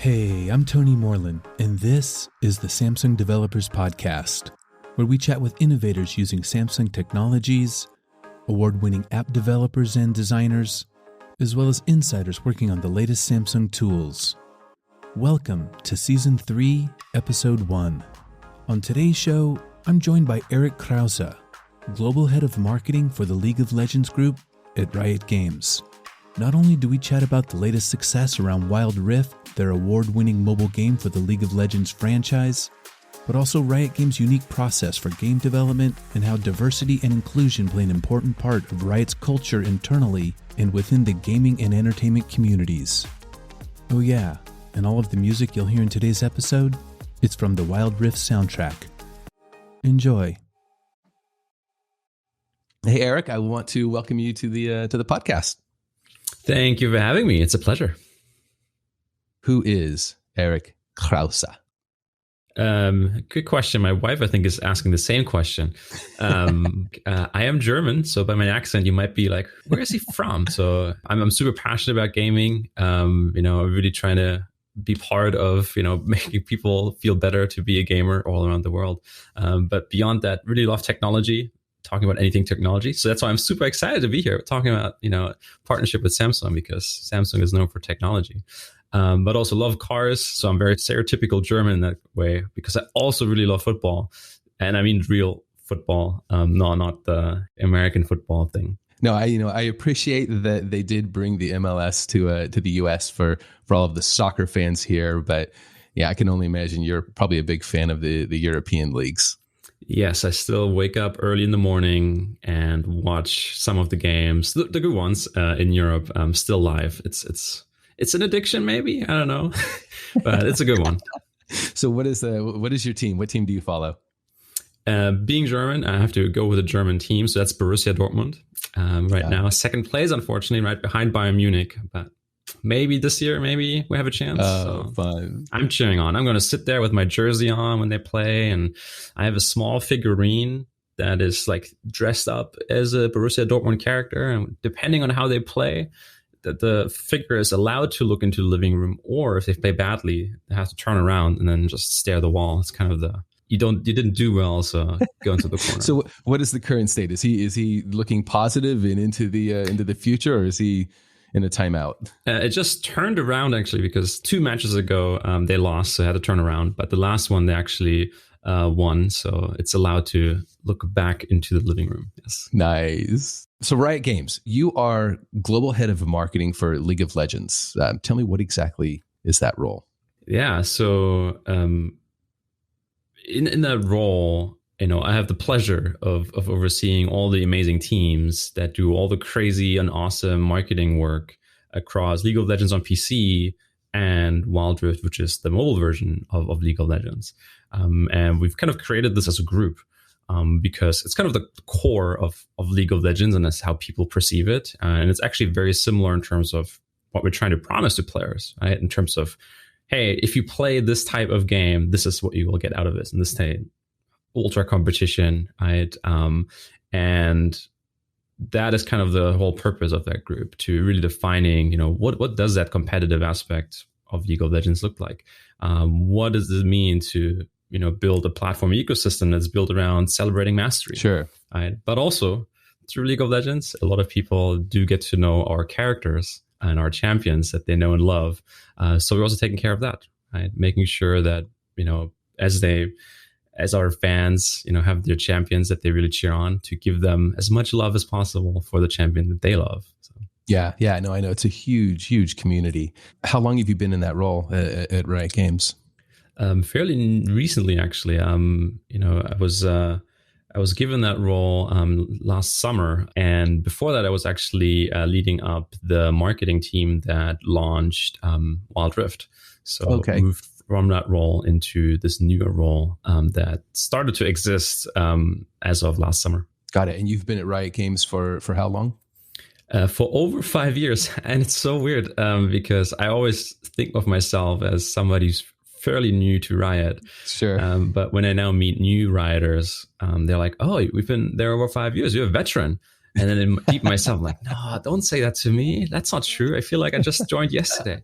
Hey, I'm Tony Moreland, and this is the Samsung Developers Podcast, where we chat with innovators using Samsung technologies, award-winning app developers and designers, as well as insiders working on the latest Samsung tools. Welcome to Season 3, Episode 1. On today's show, I'm joined by Eric Krause, Global Head of Marketing for the League of Legends Group at Riot Games. Not only do we chat about the latest success around Wild Rift, their award-winning mobile game for the League of Legends franchise, but also Riot Games' unique process for game development and how diversity and inclusion play an important part of Riot's culture internally and within the gaming and entertainment communities. Oh yeah, and all of the music you'll hear in today's episode, it's from the Wild Rift soundtrack. Enjoy. Hey Eric, I want to welcome you to the podcast. Thank you for having me. It's a pleasure. Who is Eric Krause? Good question. My wife, I think, is asking the same question. I am German, so by my accent, you might be like, where is he from? So I'm super passionate about gaming. I'm really trying to be part of, making people feel better to be a gamer all around the world. But beyond that, really love technology. Talking about anything technology. So that's why I'm super excited to be here talking about, partnership with Samsung, because Samsung is known for technology, but also love cars. So I'm very stereotypical German in that way, because I also really love football, and I mean real football, not the American football thing. No, I appreciate that they did bring the MLS to the US for all of the soccer fans here. But yeah, I can only imagine you're probably a big fan of the European leagues. Yes, I still wake up early in the morning and watch some of the games, the good ones in Europe, still live. It's an addiction, maybe. I don't know, but it's a good one. So what is your team? What team do you follow? Being German, I have to go with a German team. So that's Borussia Dortmund now. Second place, unfortunately, right behind Bayern Munich. But maybe this year, maybe we have a chance. Fun. I'm cheering on. I'm going to sit there with my jersey on when they play. And I have a small figurine that is like dressed up as a Borussia Dortmund character. And depending on how they play, the figure is allowed to look into the living room. Or if they play badly, they have to turn around and then just stare at the wall. It's kind of you didn't do well, so go into the corner. So what is the current state? Is he looking positive and into the future, or is he in a timeout? It just turned around, actually, because 2 matches ago they lost, so I had to turn around. But the last one they actually won, so it's allowed to look back into the living room. Yes. Nice. So Riot Games, you are global head of marketing for League of Legends. Tell me, what exactly is that role? Yeah, so in that role, I have the pleasure of overseeing all the amazing teams that do all the crazy and awesome marketing work across League of Legends on PC and Wild Rift, which is the mobile version of League of Legends. And we've kind of created this as a group because it's kind of the core of League of Legends, and that's how people perceive it. And it's actually very similar in terms of what we're trying to promise to players, right? In terms of, hey, if you play this type of game, this is what you will get out of it. And this type ultra competition, right? And that is kind of the whole purpose of that group, to really defining, what does that competitive aspect of League of Legends look like? What does it mean to, build a platform ecosystem that's built around celebrating mastery? Sure. Right? But also through League of Legends, a lot of people do get to know our characters and our champions that they know and love. So we're also taking care of that, right? Making sure that, as our fans, have their champions that they really cheer on, to give them as much love as possible for the champion that they love. So. Yeah, I know. It's a huge community. How long have you been in that role at Riot Games? Fairly recently, actually. I was given that role last summer, and before that, I was actually leading up the marketing team that launched Wild Rift. So moved from that role into this newer role that started to exist as of last summer. Got it. And you've been at Riot Games for how long? For over 5 years. And it's so weird because I always think of myself as somebody who's fairly new to Riot. Sure. But when I now meet new Rioters, they're like, oh, we've been there over 5 years. You're a veteran. And then in deep myself, I'm like, no, don't say that to me. That's not true. I feel like I just joined yesterday.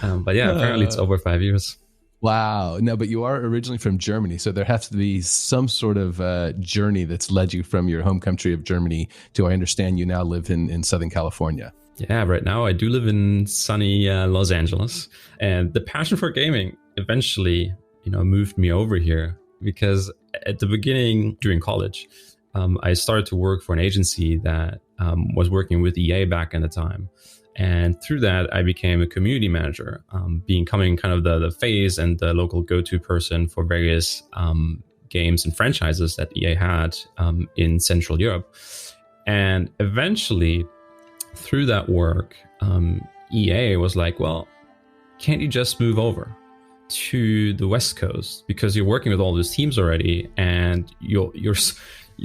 But yeah, apparently it's over 5 years. Wow. No, but you are originally from Germany. So there has to be some sort of journey that's led you from your home country of Germany to, I understand you now live in Southern California. Yeah, right now I do live in sunny Los Angeles. And the passion for gaming eventually, moved me over here, because at the beginning during college, I started to work for an agency that was working with EA back in the time. And through that, I became a community manager, becoming kind of the face and the local go-to person for various games and franchises that EA had in Central Europe. And eventually, through that work, EA was like, well, can't you just move over to the West Coast, because you're working with all those teams already and you're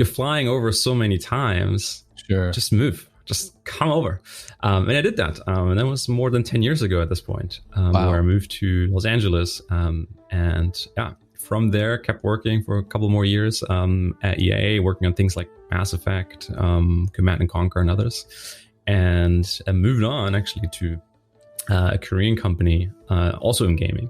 flying over so many times. Sure. Just move, just come over. And I did that. And that was more than 10 years ago at this point, wow. where I moved to Los Angeles. And yeah, from there, kept working for a couple more years at EA, working on things like Mass Effect, Command & Conquer, and others. And I moved on actually to a Korean company, also in gaming,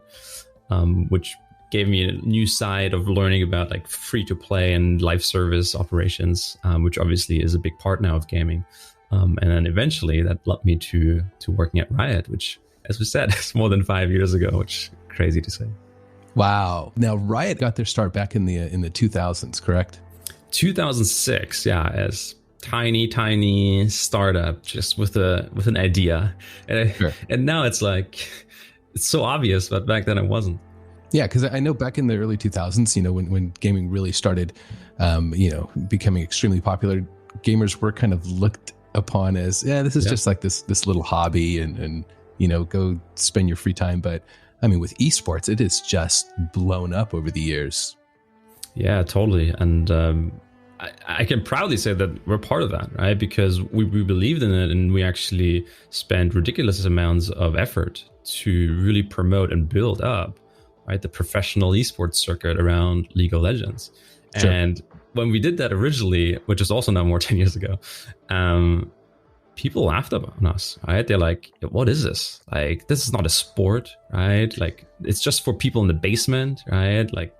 which gave me a new side of learning about like free-to-play and live service operations, which obviously is a big part now of gaming. And then eventually that led me to working at Riot, which, as we said, is more than 5 years ago, which is crazy to say. Wow. Now, Riot got their start back in the 2000s, correct? 2006, yeah, as tiny startup, just with an idea. And now it's like, it's so obvious, but back then it wasn't. Yeah, because I know back in the early 2000s, when gaming really started, becoming extremely popular, gamers were kind of looked upon as, this is just like this little hobby and go spend your free time. But I mean, with esports, it has just blown up over the years. Yeah, totally. And I can proudly say that we're part of that, right? Because we believed in it, and we actually spent ridiculous amounts of effort to really promote and build up, right, the professional esports circuit around League of Legends. Sure. And when we did that originally, which is also now more 10 years ago, people laughed on us, right? They're like, what is this? Like, this is not a sport, right? Like, it's just for people in the basement, right? Like,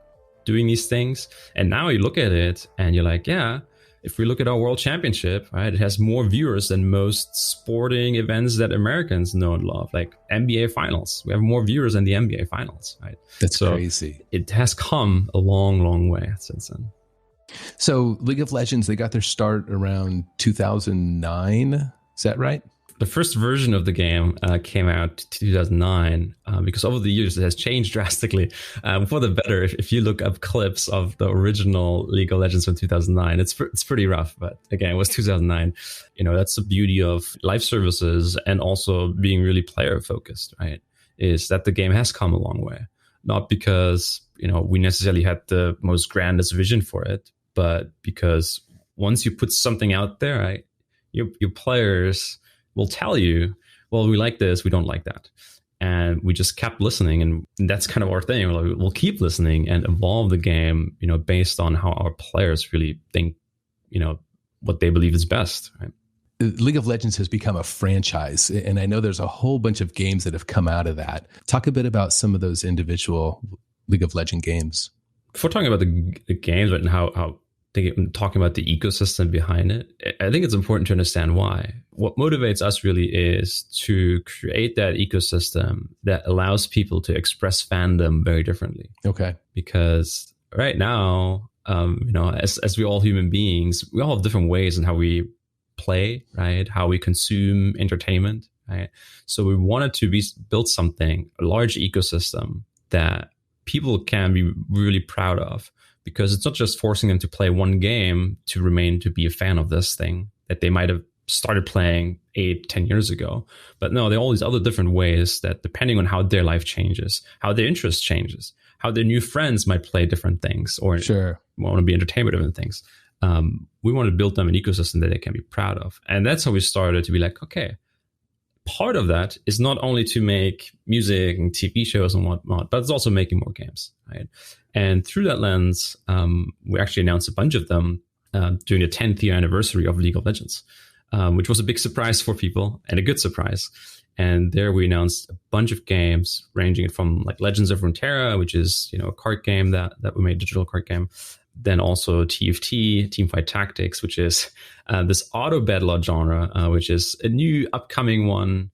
doing these things. And now you look at it and you're like, yeah, if we look at our world championship, right, it has more viewers than most sporting events that Americans know and love, like NBA finals. We have more viewers than the NBA finals, right? That's crazy. It has come a long way since then. So League of Legends, they got their start around 2009. Is that right? The first version of the game came out 2009, because over the years it has changed drastically for the better. If you look up clips of the original League of Legends from 2009, it's pretty rough. But again, it was 2009. That's the beauty of live services and also being really player focused, right? Is that the game has come a long way. Not because we necessarily had the most grandest vision for it, but because once you put something out there, right, your players will tell you, well, we like this, we don't like that. And we just kept listening, and that's kind of our thing. We'll keep listening and evolve the game, based on how our players really think, what they believe is best, right? League of Legends has become a franchise, and I know there's a whole bunch of games that have come out of that. Talk a bit about some of those individual League of Legends games. If we're talking about the games and how talking about the ecosystem behind it, I think it's important to understand why. What motivates us really is to create that ecosystem that allows people to express fandom very differently. Okay. Because right now, as we all human beings, we all have different ways in how we play, right? How we consume entertainment, right? So we wanted to build something, a large ecosystem that people can be really proud of. Because it's not just forcing them to play one game to be a fan of this thing that they might have started playing 8-10 years ago. But no, there are all these other different ways that, depending on how their life changes, how their interest changes, how their new friends might play different things or want to be entertained with different things. We want to build them an ecosystem that they can be proud of. And that's how we started to be like, okay, part of that is not only to make music and TV shows and whatnot, but it's also making more games, right? And through that lens, we actually announced a bunch of them during the 10th year anniversary of League of Legends, which was a big surprise for people and a good surprise. And there we announced a bunch of games ranging from like Legends of Runeterra, which is, a card game that we made, digital card game. Then also TFT, Teamfight Tactics, which is this auto battle genre, which is a new upcoming one,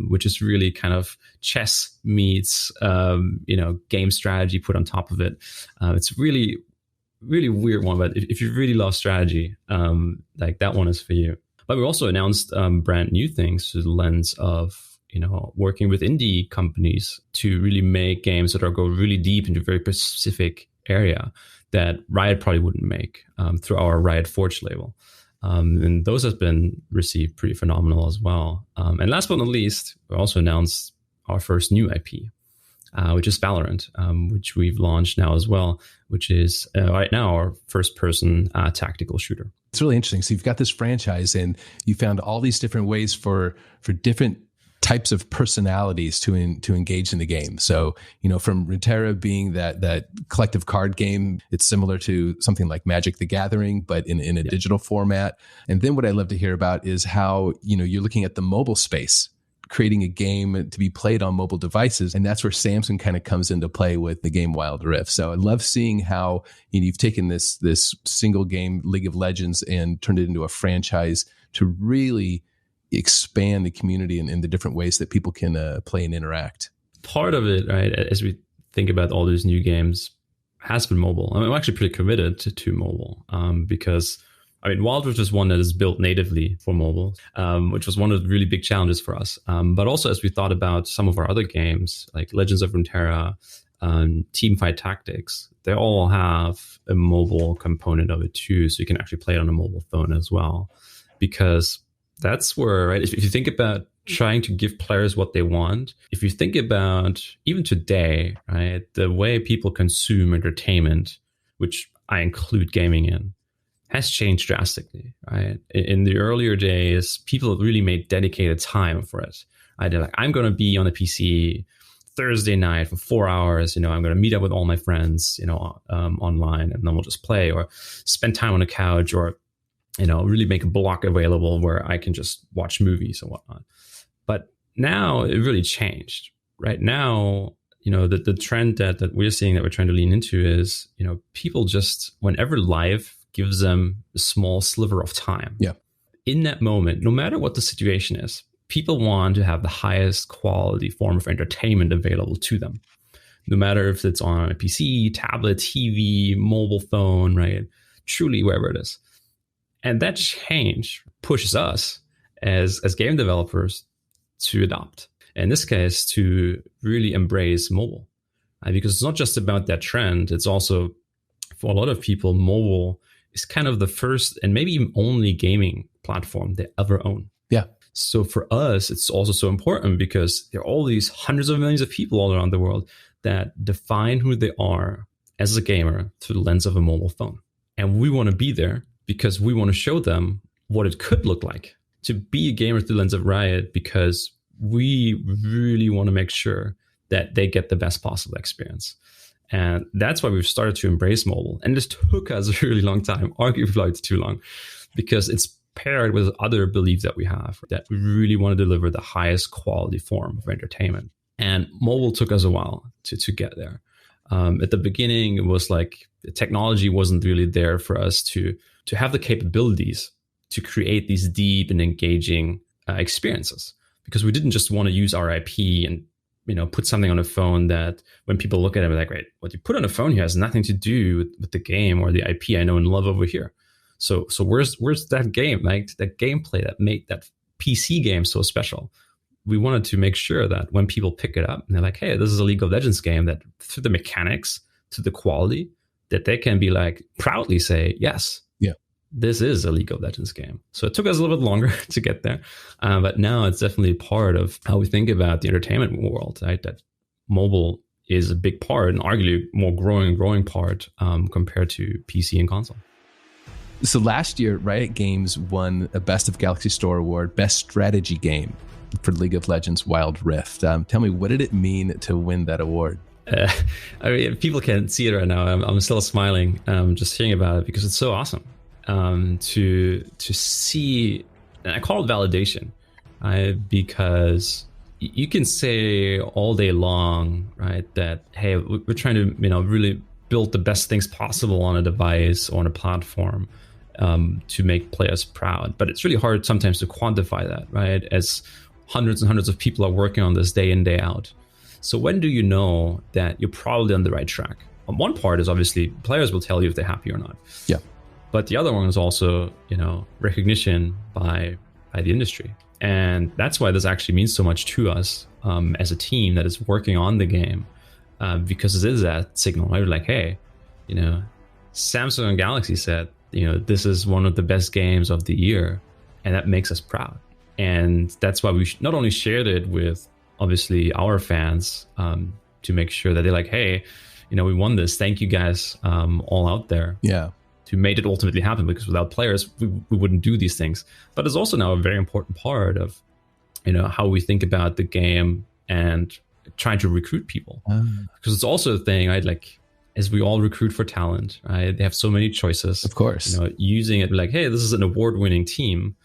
which is really kind of chess meets, game strategy put on top of it. It's really, really weird one, but if you really love strategy, like that one is for you. But we also announced brand new things through the lens of, working with indie companies to really make games that go really deep into a very specific area that Riot probably wouldn't make through our Riot Forge label. And those have been received pretty phenomenal as well. And last but not least, we also announced our first new IP, which is Valorant, which we've launched now as well, which is right now our first-person tactical shooter. It's really interesting. So you've got this franchise and you found all these different ways for different types of personalities to engage in the game. So, from Runeterra being that collective card game, it's similar to something like Magic the Gathering, but in a digital format. And then what I love to hear about is how, you're looking at the mobile space, creating a game to be played on mobile devices. And that's where Samsung kind of comes into play with the game Wild Rift. So I love seeing how you've taken this single game League of Legends and turned it into a franchise to really expand the community in the different ways that people can play and interact. Part of it, right, as we think about all these new games, has been mobile. I'm actually pretty committed to mobile because Wild Rift is one that is built natively for mobile, which was one of the really big challenges for us. But also as we thought about some of our other games, like Legends of Runeterra, Teamfight Tactics, they all have a mobile component of it too. So you can actually play it on a mobile phone as well. Because that's where, right, if you think about trying to give players what they want, if you think about even today, right, the way people consume entertainment, which I include gaming in, has changed drastically, right? In the earlier days, people really made dedicated time for it. They're like, I'm going to be on a PC Thursday night for 4 hours. I'm going to meet up with all my friends, online, and then we'll just play or spend time on the couch or, really make a block available where I can just watch movies and whatnot. But now it really changed. Right now, the trend that we're seeing that we're trying to lean into is, people just, whenever life gives them a small sliver of time. Yeah. In that moment, no matter what the situation is, people want to have the highest quality form of entertainment available to them. No matter if it's on a PC, tablet, TV, mobile phone, right? Truly, wherever it is. And that change pushes us as game developers to adopt. In this case, to really embrace mobile. Because it's not just about that trend. It's also, for a lot of people, mobile is kind of the first and maybe even only gaming platform they ever own. Yeah. So for us, it's also so important because there are all these hundreds of millions of people all around the world that define who they are as a gamer through the lens of a mobile phone. And we want to be there because we want to show them what it could look like to be a gamer through the lens of Riot, because we really want to make sure that they get the best possible experience. And that's why we've started to embrace mobile. And this took us a really long time, arguably like too long, because it's paired with other beliefs that we have, that we really want to deliver the highest quality form of entertainment. And mobile took us a while to get there. At the beginning, it was like the technology wasn't really there for us to have the capabilities to create these deep and engaging experiences, because we didn't just want to use our IP and put something on a phone that when people look at it, they're like, wait, what you put on a phone here has nothing to do with the game or the IP I know and love over here. So where's that game, like that gameplay that made that PC game so special? We wanted to make sure that when people pick it up and they're like, hey, this is a League of Legends game, that through the mechanics, to the quality, that they can be like proudly say, yes, this is a League of Legends game. So it took us a little bit longer to get there. But now it's definitely part of how we think about the entertainment world, right? That mobile is a big part and arguably more growing part compared to PC and console. So last year, Riot Games won a Best of Galaxy Store Award, Best Strategy Game for League of Legends Wild Rift. Tell me, what did it mean to win that award? People can't see it right now. I'm still smiling just hearing about it because it's so awesome. to see, and I call it validation, right? Because you can say all day long, right, that hey, we're trying to really build the best things possible on a device or on a platform to make players proud, but it's really hard sometimes to quantify that, right? As hundreds and hundreds of people are working on this day in, day out. So when do you know that you're probably on the right track? One part is obviously players will tell you if they're happy or not. Yeah. But the other one is also, recognition by the industry. And that's why this actually means so much to us as a team that is working on the game, because it is that signal. Right? Like, hey, Samsung and Galaxy said, this is one of the best games of the year, and that makes us proud. And that's why we not only shared it with obviously our fans to make sure that they're like, hey, we won this. Thank you guys all out there. Yeah. To made it ultimately happen, because without players, we wouldn't do these things. But it's also now a very important part of, how we think about the game and trying to recruit people. Because it's also a thing, right? Like, as we all recruit for talent, right? They have so many choices. Of course. Using it like, hey, this is an award-winning team,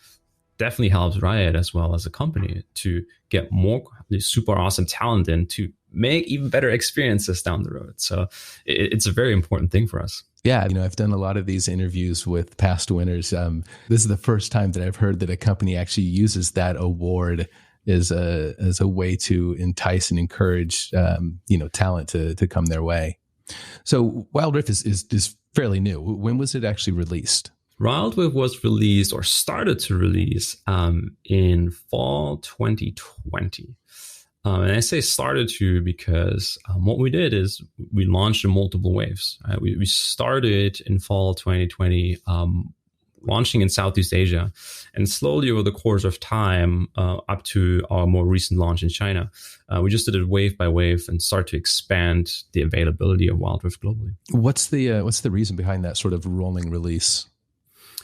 definitely helps Riot as well as a company to get more super awesome talent in to make even better experiences down the road. So it's a very important thing for us. Yeah, I've done a lot of these interviews with past winners. This is the first time that I've heard that a company actually uses that award as a way to entice and encourage talent to come their way. So Wild Rift is fairly new. When was it actually released? Wild Rift was released or started to release in fall 2020. And I say started to because what we did is we launched in multiple waves. Right? We started in fall 2020, launching in Southeast Asia, and slowly over the course of time, up to our more recent launch in China, we just did it wave by wave and start to expand the availability of Wild Rift globally. What's the reason behind that sort of rolling release?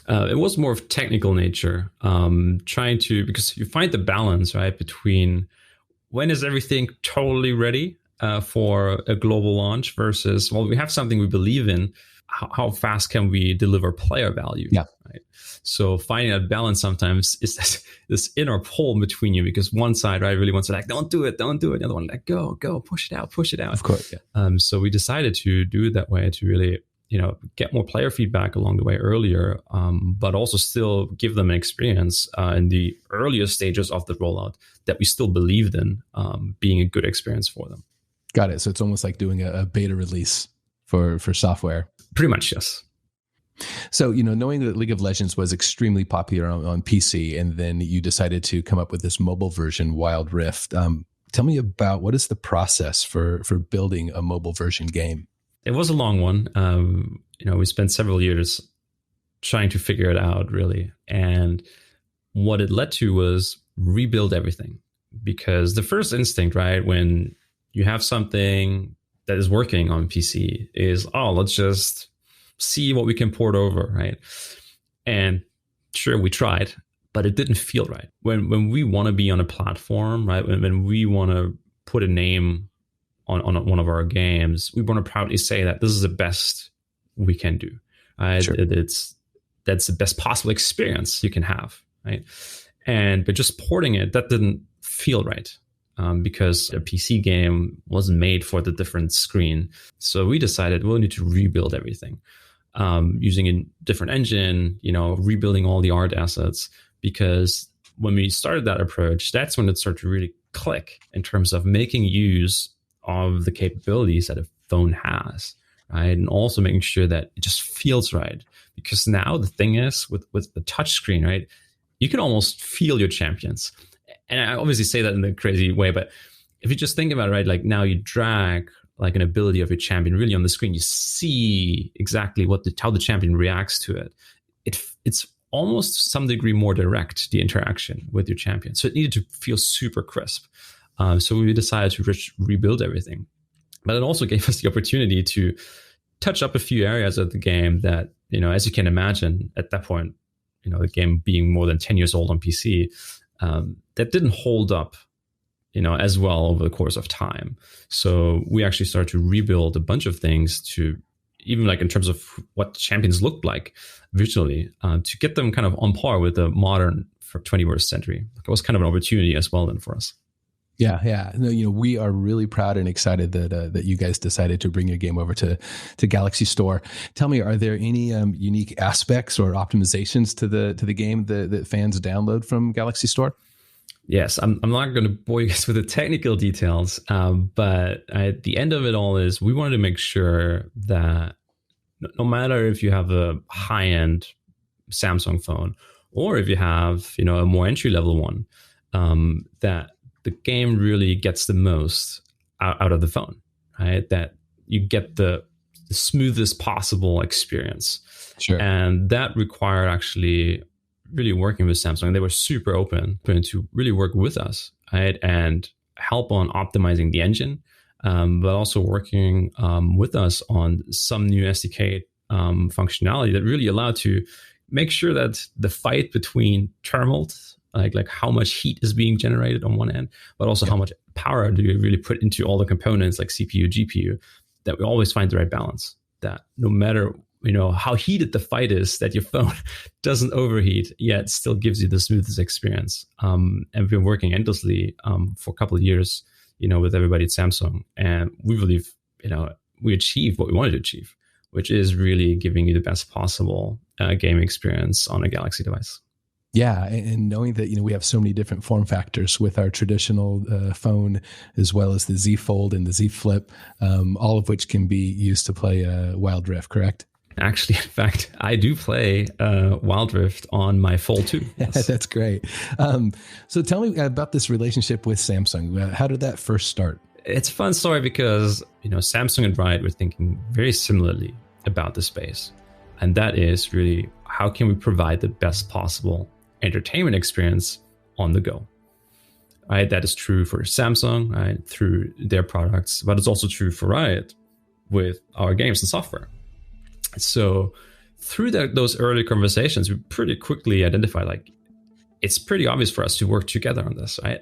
It was more of technical nature, because you find the balance, right, between when is everything totally ready for a global launch versus, well, we have something we believe in. How fast can we deliver player value? Yeah. Right. So finding that balance sometimes is this inner pull between you, because one side, right, really wants to like, don't do it. The other one, like, go, push it out. Of course. Yeah. So we decided to do it that way to really, get more player feedback along the way earlier, but also still give them an experience in the earlier stages of the rollout that we still believed in being a good experience for them. Got it. So it's almost like doing a beta release for software. Pretty much, yes. So, knowing that League of Legends was extremely popular on PC, and then you decided to come up with this mobile version, Wild Rift. Tell me about what is the process for building a mobile version game? It was a long one. We spent several years trying to figure it out, really. And what it led to was rebuild everything. Because the first instinct, right, when you have something that is working on PC is, let's just see what we can port over, right? And sure, we tried, but it didn't feel right. When we want to be on a platform, right, when we want to put a name on one of our games, we want to proudly say that this is the best we can do. Right? Sure. That's the best possible experience you can have, right? But just porting it, that didn't feel right. Because a PC game wasn't made for the different screen. So we decided we'll need to rebuild everything using a different engine, rebuilding all the art assets. Because when we started that approach, that's when it started to really click in terms of making use of the capabilities that a phone has, right? And also making sure that it just feels right. Because now the thing is with the touch screen, right, you can almost feel your champions. And I obviously say that in a crazy way, but if you just think about it, right, like now you drag like an ability of your champion really on the screen, you see exactly how the champion reacts to it. It's almost to some degree more direct, the interaction with your champion. So it needed to feel super crisp. So we decided to rebuild everything. But it also gave us the opportunity to touch up a few areas of the game that, as you can imagine at that point, the game being more than 10 years old on PC, that didn't hold up, as well over the course of time. So we actually started to rebuild a bunch of things to, even like in terms of what champions looked like visually, to get them kind of on par with the modern for 21st century. It was kind of an opportunity as well then for us. Yeah. No, we are really proud and excited that you guys decided to bring your game over to Galaxy Store. Tell me, are there any unique aspects or optimizations to the game that fans download from Galaxy Store? Yes, I'm not going to bore you guys with the technical details, but at the end of it all is we wanted to make sure that no matter if you have a high-end Samsung phone or if you have a more entry-level one, that the game really gets the most out of the phone, right? That you get the smoothest possible experience. Sure. And that required actually really working with Samsung. They were super open to really work with us, right? And help on optimizing the engine, but also working with us on some new SDK functionality that really allowed to make sure that the fight between thermals, like how much heat is being generated on one end, but also how much power do you really put into all the components like CPU, GPU, that we always find the right balance. That no matter how heated the fight is, that your phone doesn't overheat, yet still gives you the smoothest experience. And we've been working endlessly for a couple of years, with everybody at Samsung, and we believe we achieved what we wanted to achieve, which is really giving you the best possible gaming experience on a Galaxy device. Yeah, and knowing that we have so many different form factors with our traditional phone, as well as the Z Fold and the Z Flip, all of which can be used to play Wild Rift, correct? Actually, in fact, I do play Wild Rift on my Fold 2. Yes. That's great. So tell me about this relationship with Samsung. How did that first start? It's a fun story because Samsung and Riot were thinking very similarly about the space, and that is really how can we provide the best possible entertainment experience on the go. Right, that is true for Samsung, right, through their products, but it's also true for Riot with our games and software. So through those early conversations, we pretty quickly identified it's pretty obvious for us to work together on this, right?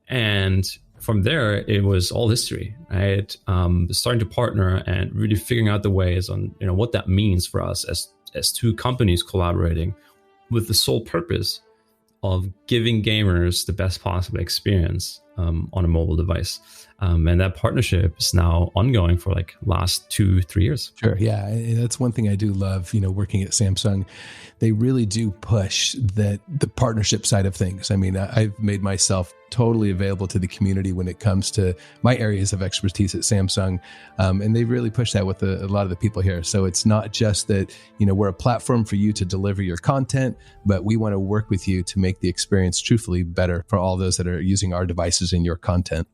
And from there, it was all history, right? Starting to partner and really figuring out the ways on what that means for us as two companies collaborating with the sole purpose of giving gamers the best possible experience on a mobile device. And that partnership is now ongoing for last 2-3 years. Sure. Yeah. And that's one thing I do love, working at Samsung. They really do push the partnership side of things. I mean, I've made myself totally available to the community when it comes to my areas of expertise at Samsung. And they really push that with a lot of the people here. So it's not just that, we're a platform for you to deliver your content, but we want to work with you to make the experience truthfully better for all those that are using our devices in your content.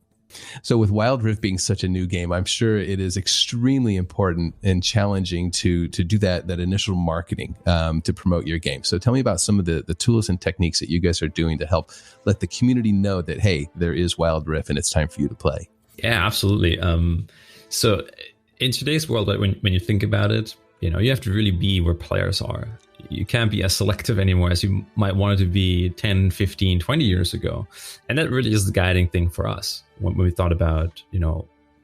So with Wild Rift being such a new game, I'm sure it is extremely important and challenging to do that initial marketing to promote your game. So tell me about some of the tools and techniques that you guys are doing to help let the community know that, hey, there is Wild Rift and it's time for you to play. Yeah, absolutely. So in today's world, when you think about it, you have to really be where players are. You can't be as selective anymore as you might want it to be 10, 15, 20 years ago. And that really is the guiding thing for us when we thought about,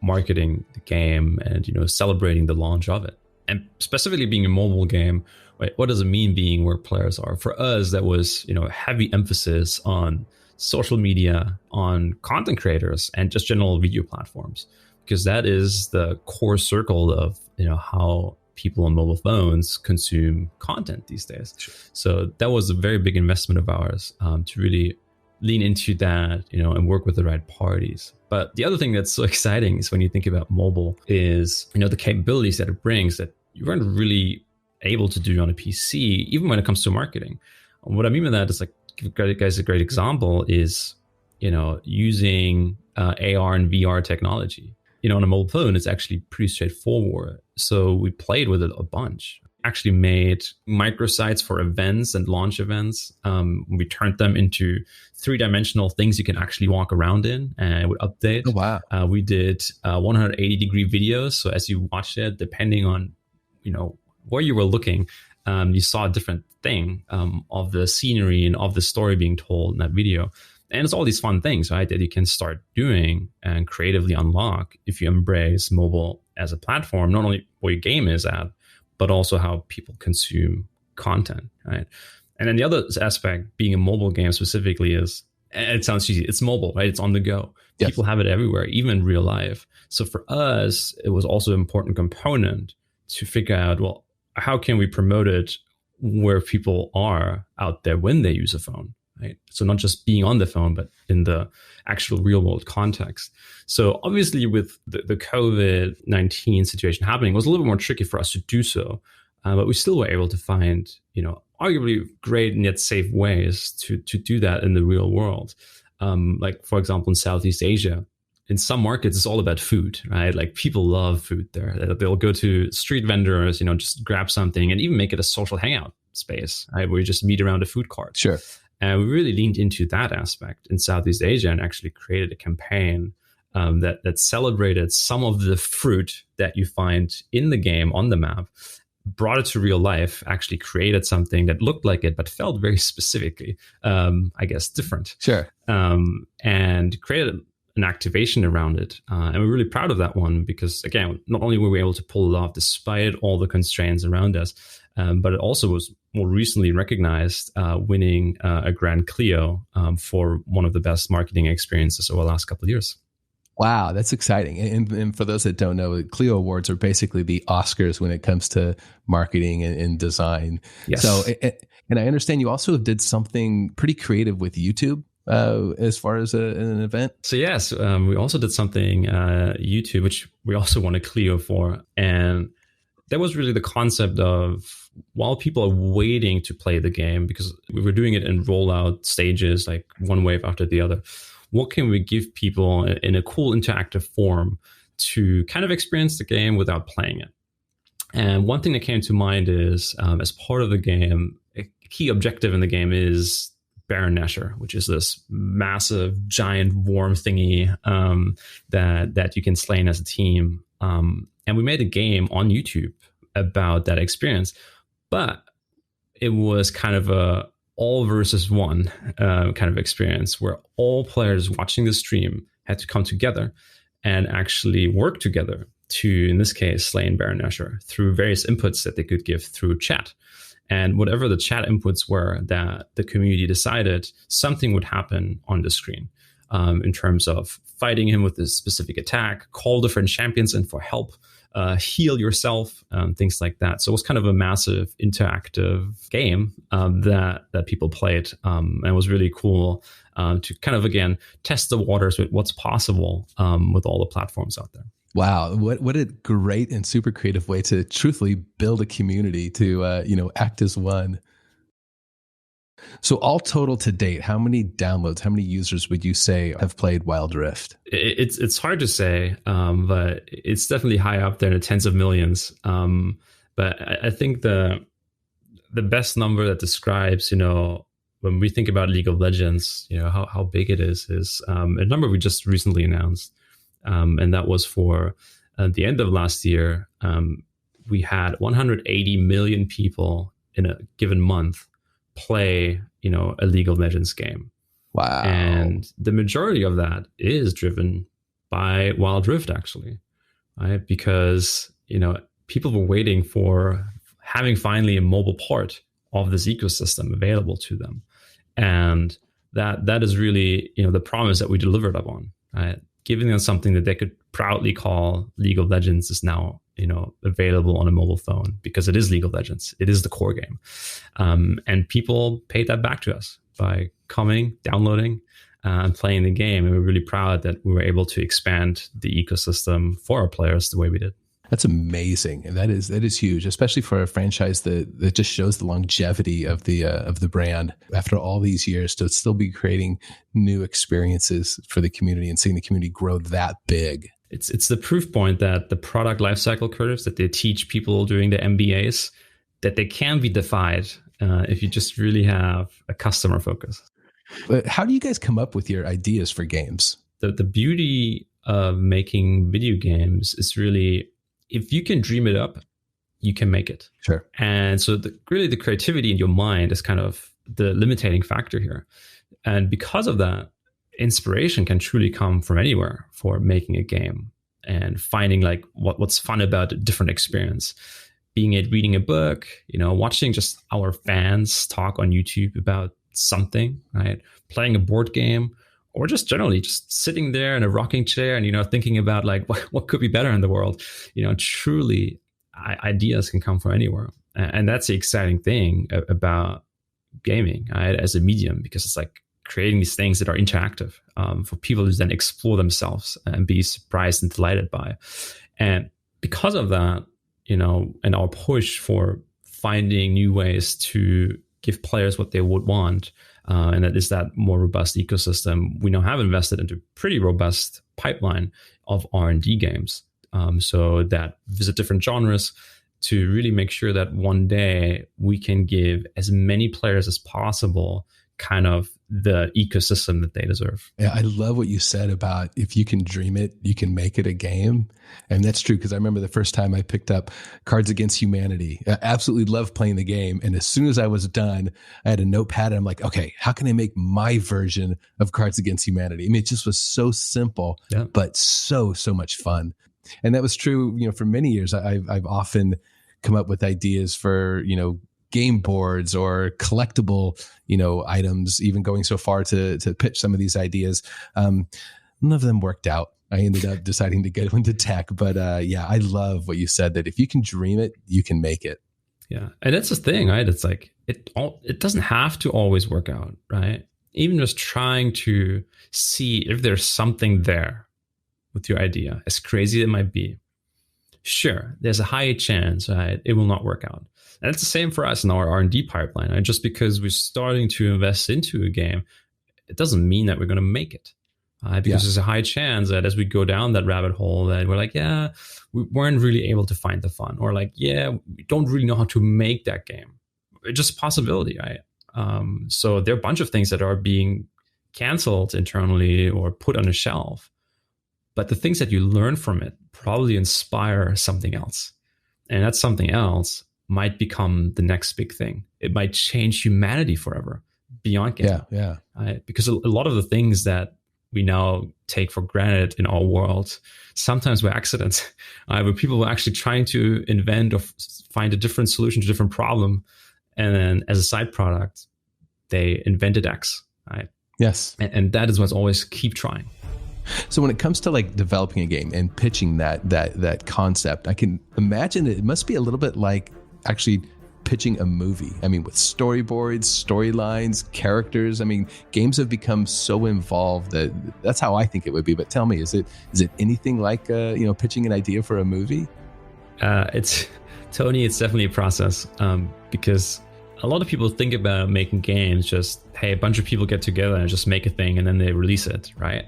marketing the game and, celebrating the launch of it. And specifically being a mobile game, right, what does it mean being where players are? For us, that was, heavy emphasis on social media, on content creators, and just general video platforms, because that is the core circle of, how people on mobile phones consume content these days. Sure. So that was a very big investment of ours to really lean into that, and work with the right parties. But the other thing that's so exciting is when you think about mobile is, the capabilities that it brings that you weren't really able to do on a PC, even when it comes to marketing. What I mean by that is guys, a great example is, using AR and VR technology. On a mobile phone, it's actually pretty straightforward. So we played with it a bunch. Actually made microsites for events and launch events. We turned them into 3-dimensional things you can actually walk around in, and it would update. Oh, wow. We did 180-degree videos. So as you watched it, depending on where you were looking, you saw a different thing of the scenery and of the story being told in that video. And it's all these fun things, right, that you can start doing and creatively unlock if you embrace mobile as a platform, not only where your game is at, but also how people consume content, right? And then the other aspect, being a mobile game specifically, is, and it sounds cheesy, it's mobile, right? It's on the go. Yes. People have it everywhere, even in real life. So for us, it was also an important component to figure out, well, how can we promote it where people are out there when they use a phone, right? So not just being on the phone, but in the actual real world context. So obviously with the COVID-19 situation happening, it was a little bit more tricky for us to do so. But we still were able to find, arguably great and yet safe ways to do that in the real world. Like, for example, in Southeast Asia, in some markets, it's all about food, right? Like, people love food there. They'll go to street vendors, just grab something and even make it a social hangout space, right? Where you just meet around a food cart. Sure. And we really leaned into that aspect in Southeast Asia and actually created a campaign that celebrated some of the fruit that you find in the game on the map, brought it to real life, actually created something that looked like it, but felt very specifically, different. Sure. And created an activation around it. And we're really proud of that one because, again, not only were we able to pull it off despite all the constraints around us, but it also was more recently recognized winning a Grand Clio for one of the best marketing experiences over the last couple of years. Wow, that's exciting. And for those that don't know, Clio Awards are basically the Oscars when it comes to marketing and design. Yes. So, and I understand you also did something pretty creative with YouTube as far as an event. So yes, we also did something YouTube, which we also won a Clio for. And that was really the concept of, while people are waiting to play the game, because we were doing it in rollout stages, like one wave after the other, what can we give people in a cool interactive form to kind of experience the game without playing it? And one thing that came to mind is, as part of the game, a key objective in the game is Baron Nashor, which is this massive, giant worm thingy that you can slay as a team. And we made a game on YouTube about that experience, but it was kind of a all versus one kind of experience where all players watching the stream had to come together and actually work together to, in this case, slay Baron Nashor through various inputs that they could give through chat. And whatever the chat inputs were that the community decided, something would happen on the screen in terms of fighting him with this specific attack, call different champions in for help, heal yourself, things like that. So it was kind of a massive interactive game that people played, and it was really cool to kind of, again, test the waters with what's possible with all the platforms out there. Wow, what a great and super creative way to truthfully build a community to act as one. So all total to date, how many downloads, how many users would you say have played Wild Rift? It's hard to say, but it's definitely high up there in the tens of millions. But I think the best number that describes, when we think about League of Legends, how big it is a number we just recently announced. And that was for the end of last year. We had 180 million people in a given month play, a League of Legends game. Wow. And the majority of that is driven by Wild Rift, actually, right? Because, people were waiting for having finally a mobile part of this ecosystem available to them. And that is really, the promise that we delivered upon, right? Giving them something that they could proudly call League of Legends is now, available on a mobile phone, because it is League of Legends. It is the core game. And people paid that back to us by coming, downloading, and playing the game. And we're really proud that we were able to expand the ecosystem for our players the way we did. That's amazing. And that is huge, especially for a franchise that just shows the longevity of the brand after all these years, to still be creating new experiences for the community and seeing the community grow that big. It's the proof point that the product lifecycle curves that they teach people during the MBAs, that they can be defied if you just really have a customer focus. But how do you guys come up with your ideas for games? The beauty of making video games is really, if you can dream it up, you can make it. Sure. And so really the creativity in your mind is kind of the limiting factor here. And because of that, inspiration can truly come from anywhere for making a game, and finding like what's fun about a different experience. Being it reading a book, watching just our fans talk on YouTube about something, right? Playing a board game, or just generally just sitting there in a rocking chair and, thinking about like what could be better in the world. Truly ideas can come from anywhere. And that's the exciting thing about gaming, right, as a medium, because it's like creating these things that are interactive for people to then explore themselves and be surprised and delighted by. And because of that, and our push for finding new ways to give players what they would want, and that is that more robust ecosystem, we now have invested into pretty robust pipeline of R&D games, so that visit different genres to really make sure that one day we can give as many players as possible kind of the ecosystem that they deserve. Yeah, I love what you said about if you can dream it, you can make it a game. And that's true, because I remember the first time I picked up Cards Against Humanity. I absolutely loved playing the game. And as soon as I was done, I had a notepad and I'm like, okay, how can I make my version of Cards Against Humanity? I mean, it just was so simple, but so much fun. And that was true, for many years. I've often come up with ideas for, game boards or collectible, items, even going so far to pitch some of these ideas. None of them worked out. I ended up deciding to go into tech, but I love what you said, that if you can dream it, you can make it. Yeah. And that's the thing, right? It's like, it doesn't have to always work out, right? Even just trying to see if there's something there with your idea, as crazy as it might be. Sure, there's a high chance, right, it will not work out. And it's the same for us in our R&D pipeline. Right? Just because we're starting to invest into a game, it doesn't mean that we're going to make it. Because there's a high chance that as we go down that rabbit hole, that we're like, we weren't really able to find the fun, or like, we don't really know how to make that game. It's just a possibility, right? So there are a bunch of things that are being canceled internally or put on a shelf. But the things that you learn from it probably inspire something else. And that something else might become the next big thing. It might change humanity forever beyond gaming. Yeah. Because a lot of the things that we now take for granted in our world, sometimes by accident, where people were actually trying to invent or find a different solution to a different problem. And then as a side product, they invented X. Right? Yes. And that is what's always keep trying. So when it comes to like developing a game and pitching that concept, I can imagine it must be a little bit like actually pitching a movie. I mean, with storyboards, storylines, characters. I mean, games have become so involved that's how I think it would be. But tell me, is it anything like pitching an idea for a movie? It's definitely a process, because a lot of people think about making games just, hey, a bunch of people get together and just make a thing and then they release it, right?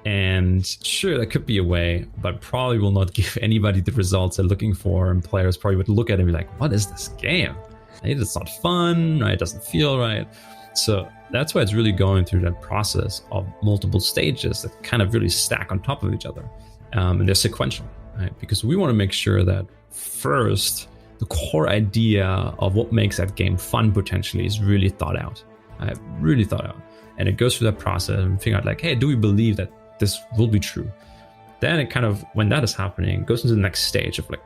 And sure, that could be a way, but probably will not give anybody the results they're looking for. And players probably would look at it and be like, what is this game? It's not fun, right? It doesn't feel right. So that's why it's really going through that process of multiple stages that kind of really stack on top of each other. And they're sequential, right? Because we want to make sure that first, the core idea of what makes that game fun potentially is really thought out. And it goes through that process and figure out like, hey, do we believe that this will be true? Then it kind of, when that is happening, goes into the next stage of like,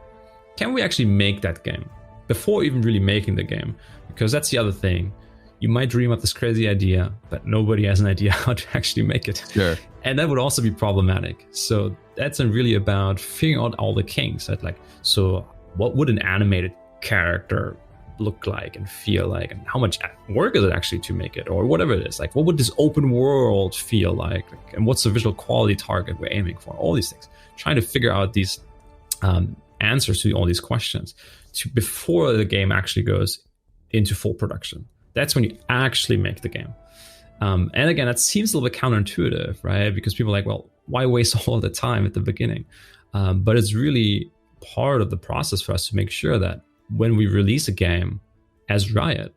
can we actually make that game before even really making the game? Because that's the other thing. You might dream up this crazy idea, but nobody has an idea how to actually make it. Sure. And that would also be problematic. So that's really about figuring out all the kinks. Right? Like, so what would an animated character look like and feel like, and how much work is it actually to make it, or whatever it is? Like, what would this open world feel like, and what's the visual quality target we're aiming for? All these things, trying to figure out these answers to all these questions before the game actually goes into full production. That's when you actually make the game. And again, that seems a little bit counterintuitive, right? Because people are like, well, why waste all the time at the beginning? But it's really part of the process for us to make sure that when we release a game as Riot,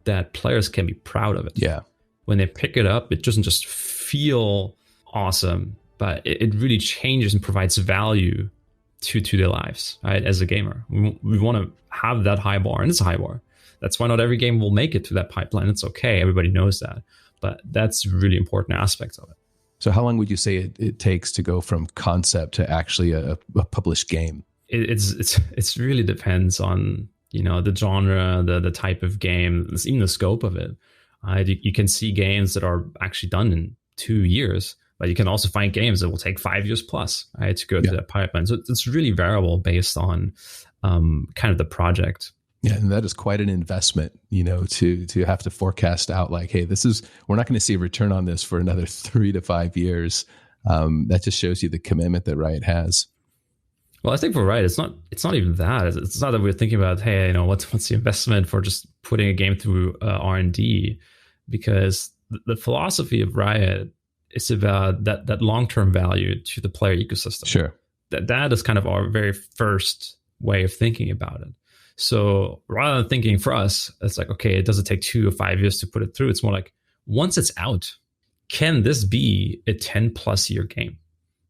that players can be proud of it. Yeah. When they pick it up, it doesn't just feel awesome, but it really changes and provides value to their lives, right? As a gamer, we want to have that high bar, and it's a high bar. That's why not every game will make it to that pipeline. It's okay. Everybody knows that. But that's a really important aspect of it. So how long would you say it takes to go from concept to actually a published game? It's really depends on, the genre, the type of game, even the scope of it. You can see games that are actually done in 2 years, but you can also find games that will take 5 years plus, to go through that pipeline. So it's really variable based on kind of the project. Yeah, and that is quite an investment, to have to forecast out like, hey, we're not going to see a return on this for another 3 to 5 years. That just shows you the commitment that Riot has. Well, I think for Riot, it's not even that. It's not that we're thinking about, hey, what's the investment for just putting a game through R&D, because the philosophy of Riot is about that long-term value to the player ecosystem. Sure. That is kind of our very first way of thinking about it. So rather than thinking for us, it's like, okay, it doesn't take 2 or 5 years to put it through. It's more like, once it's out, can this be a 10 plus year game?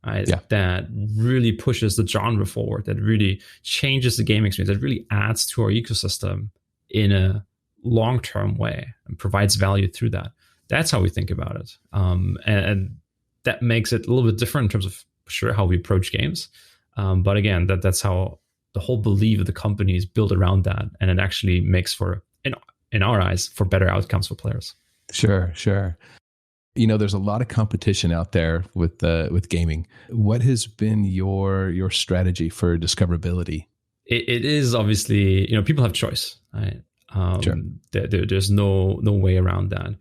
That really pushes the genre forward, that really changes the game experience, that really adds to our ecosystem in a long-term way and provides value through that. That's how we think about it. And that makes it a little bit different in terms of how we approach games. But again, that's how the whole belief of the company is built around that. And it actually makes for, in our eyes, for better outcomes for players. Sure. There's a lot of competition out there with gaming. What has been your strategy for discoverability? It is obviously, people have choice, right? Sure. There's no way around that.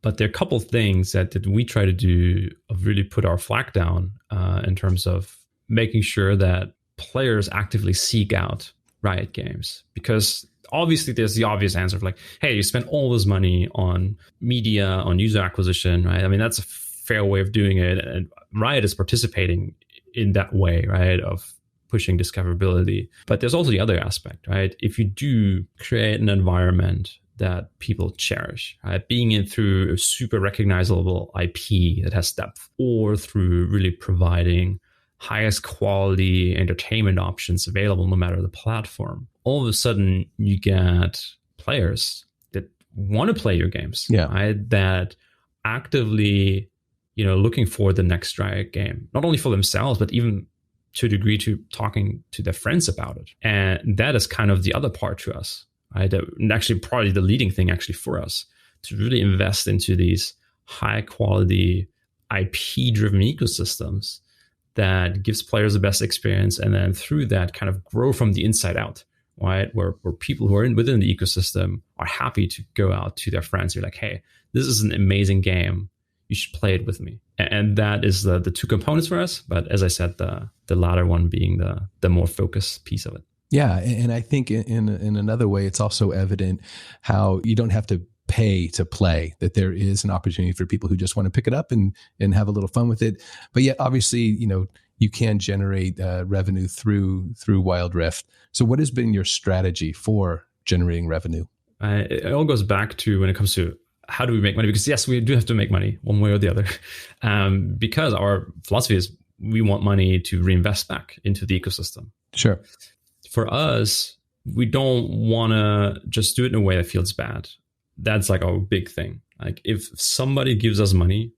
But there are a couple of things that we try to do of really put our flag down in terms of making sure that players actively seek out Riot Games, because obviously there's the obvious answer of like, hey, you spent all this money on media, on user acquisition, right? I mean, that's a fair way of doing it. And Riot is participating in that way, right, of pushing discoverability. But there's also the other aspect, right? If you do create an environment that people cherish, right? Being in through a super recognizable IP that has depth, or through really providing highest quality entertainment options available no matter the platform, all of a sudden you get players that want to play your games, right? That actively, looking for the next Riot game, not only for themselves, but even to a degree to talking to their friends about it. And that is kind of the other part to us, right? And actually probably the leading thing actually for us, to really invest into these high quality IP driven ecosystems that gives players the best experience, and then through that kind of grow from the inside out, right? Where people who are within the ecosystem are happy to go out to their friends. You're like, hey, this is an amazing game. You should play it with me. And that is the two components for us. But as I said, the latter one being the more focused piece of it. Yeah. And I think in another way, it's also evident how you don't have to pay to play, that there is an opportunity for people who just want to pick it up and have a little fun with it. But yet, obviously, you can generate revenue through Wild Rift. So what has been your strategy for generating revenue? It all goes back to when it comes to how do we make money? Because yes, we do have to make money one way or the other. Because our philosophy is we want money to reinvest back into the ecosystem. Sure. For us, we don't want to just do it in a way that feels bad. That's like our big thing. Like if somebody gives us money,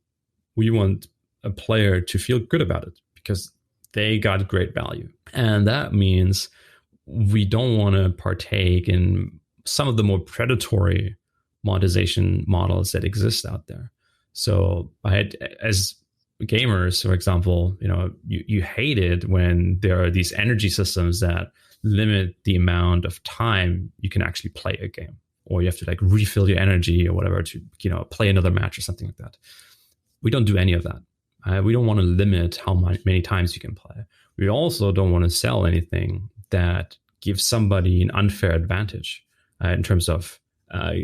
we want a player to feel good about it because they got great value. And that means we don't want to partake in some of the more predatory monetization models that exist out there. So as gamers, for example, you hate it when there are these energy systems that limit the amount of time you can actually play a game, or you have to like refill your energy or whatever to play another match or something like that. We don't do any of that. We don't want to limit how many times you can play. We also don't want to sell anything that gives somebody an unfair advantage in terms of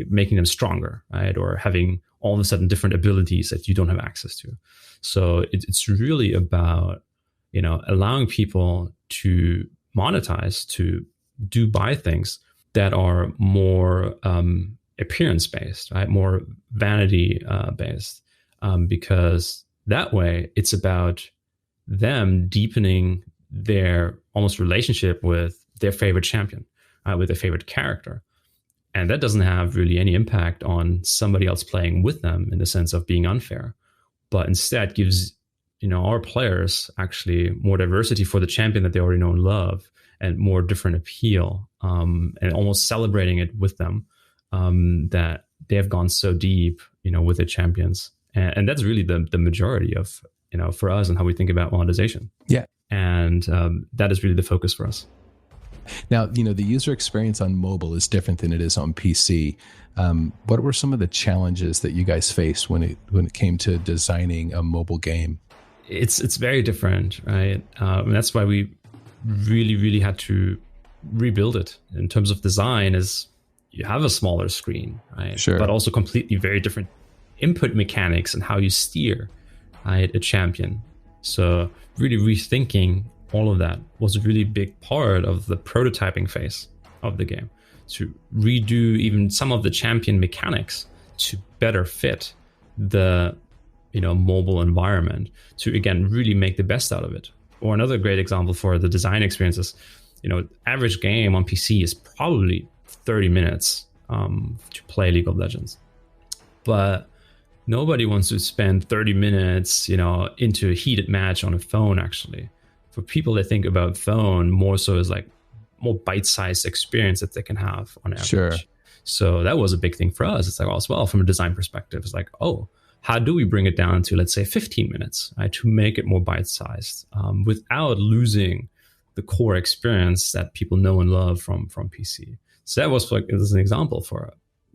making them stronger, right? Or having all of a sudden different abilities that you don't have access to. So it's really about, allowing people to monetize, to buy things that are more appearance based, right? More vanity based, because that way it's about them deepening their almost relationship with their favorite champion, with their favorite character. And that doesn't have really any impact on somebody else playing with them in the sense of being unfair, but instead gives, our players actually more diversity for the champion that they already know and love, and more different appeal, and almost celebrating it with them, that they have gone so deep, with the champions. And that's really the majority of, for us and how we think about monetization. Yeah. And that is really the focus for us. Now, the user experience on mobile is different than it is on PC. What were some of the challenges that you guys faced when it came to designing a mobile game? It's very different, right? And that's why we really, really had to rebuild it in terms of design. Is you have a smaller screen, right? Sure. But also completely very different input mechanics and how you steer, right, a champion. So really rethinking all of that was a really big part of the prototyping phase of the game, to redo even some of the champion mechanics to better fit the mobile environment, to again really make the best out of it. Or another great example for the design experiences, average game on PC is probably 30 minutes to play League of Legends, but nobody wants to spend 30 minutes into a heated match on a phone. Actually, for people that think about phone more so as like more bite-sized experience that they can have on average. Sure. So that was a big thing for us. It's like, as well, from a design perspective, it's like, how do we bring it down to, let's say, 15 minutes, right, to make it more bite-sized, without losing the core experience that people know and love from PC. So that was like, as an example for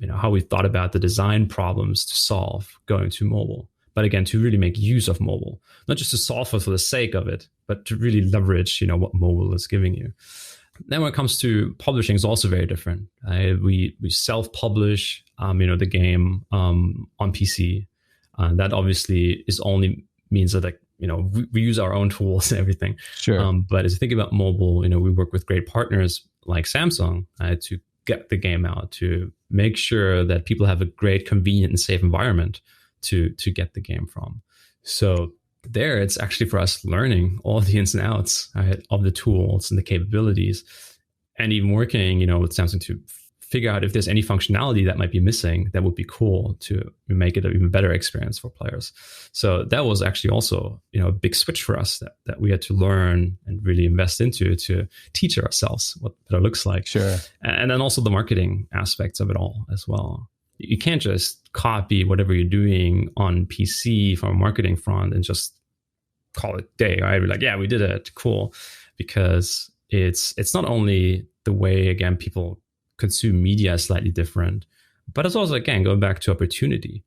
how we thought about the design problems to solve going to mobile. But again, to really make use of mobile, not just to solve it for the sake of it, but to really leverage, what mobile is giving you. Then when it comes to publishing, it's also very different. We self-publish, the game on PC. That obviously means that, like, we use our own tools and everything. Sure. But as you think about mobile, we work with great partners like Samsung to get the game out, to make sure that people have a great, convenient, and safe environment to get the game from. So there, it's actually for us learning all the ins and outs, right, of the tools and the capabilities, and even working, with Samsung to figure out if there's any functionality that might be missing that would be cool to make it an even better experience for players. So that was actually also, a big switch for us that we had to learn and really invest into to teach ourselves what that looks like. Sure. And then also the marketing aspects of it all as well. You can't just copy whatever you're doing on PC from a marketing front and just call it day, right? We're like, yeah, we did it, cool. Because it's not only the way, again, people consume media is slightly different, but it's also, again, going back to opportunity,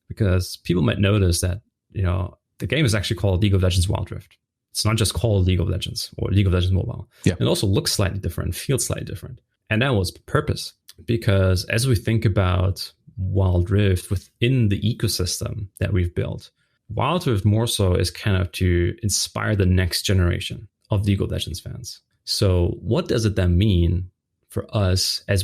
because people might notice that, the game is actually called League of Legends Wild Rift. It's not just called League of Legends or League of Legends Mobile. Yeah. It also looks slightly different, feels slightly different. And that was purpose, because as we think about Wild Rift within the ecosystem that we've built, Wild Rift more so is kind of to inspire the next generation of League of Legends fans. So what does it then mean for us as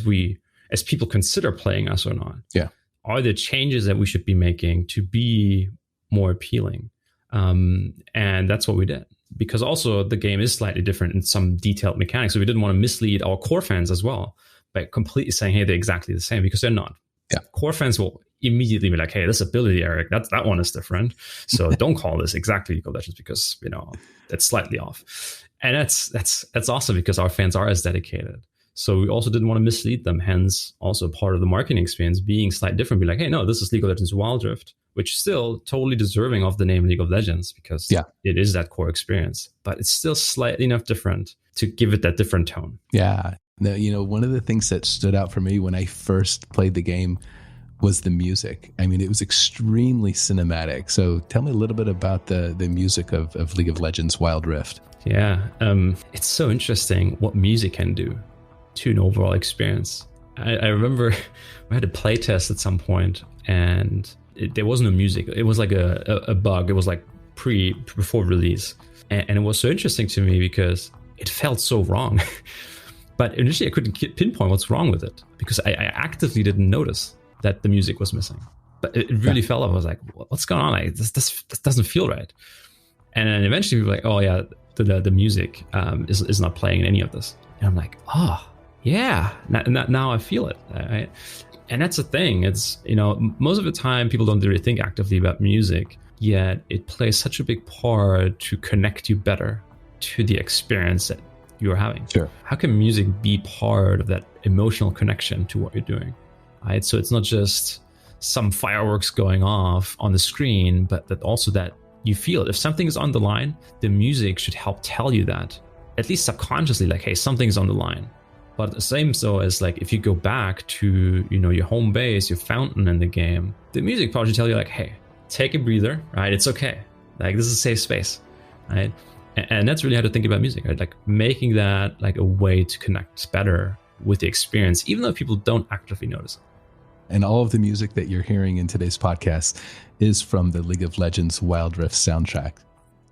people consider playing us or not? Yeah. Are there changes that we should be making to be more appealing? And that's what we did, because also the game is slightly different in some detailed mechanics. So we didn't want to mislead our core fans as well by completely saying, hey, they're exactly the same, because they're not. Yeah. Core fans will immediately be like, hey, this ability, Eric, that one is different. So don't call this exactly League of Legends, because, that's slightly off. And that's awesome, because our fans are as dedicated. So we also didn't want to mislead them. Hence, also part of the marketing experience being slightly different. Be like, hey, no, this is League of Legends Wild Rift, which is still totally deserving of the name League of Legends, because it is that core experience. But it's still slightly enough different to give it that different tone. Yeah. Now, one of the things that stood out for me when I first played the game was the music. I mean, it was extremely cinematic. So tell me a little bit about the music of League of Legends Wild Rift. Yeah. It's so interesting what music can do to an overall experience. I remember we had a play test at some point, and there was no music. It was like a bug. It was like before release. And it was so interesting to me because it felt so wrong. But initially I couldn't pinpoint what's wrong with it, because I actively didn't notice that the music was missing. But it really felt like, I was like, what's going on? Like, this doesn't feel right. And then eventually we were like, oh yeah, the music is not playing in any of this. And I'm like, yeah, now I feel it. And that's the thing. It's, most of the time people don't really think actively about music, yet it plays such a big part to connect you better to the experience that you're having. Sure. How can music be part of that emotional connection to what you're doing? Right. So it's not just some fireworks going off on the screen, but that also that you feel it. If something is on the line, the music should help tell you that, at least subconsciously, like, hey, something's on the line. But the same so as like if you go back to, your home base, your fountain in the game, the music probably should tell you like, hey, take a breather, right? It's okay. Like, this is a safe space, right? And that's really how to think about music, right? Like making that like a way to connect better with the experience, even though people don't actively notice it. And all of the music that you're hearing in today's podcast is from the League of Legends Wild Rift soundtrack.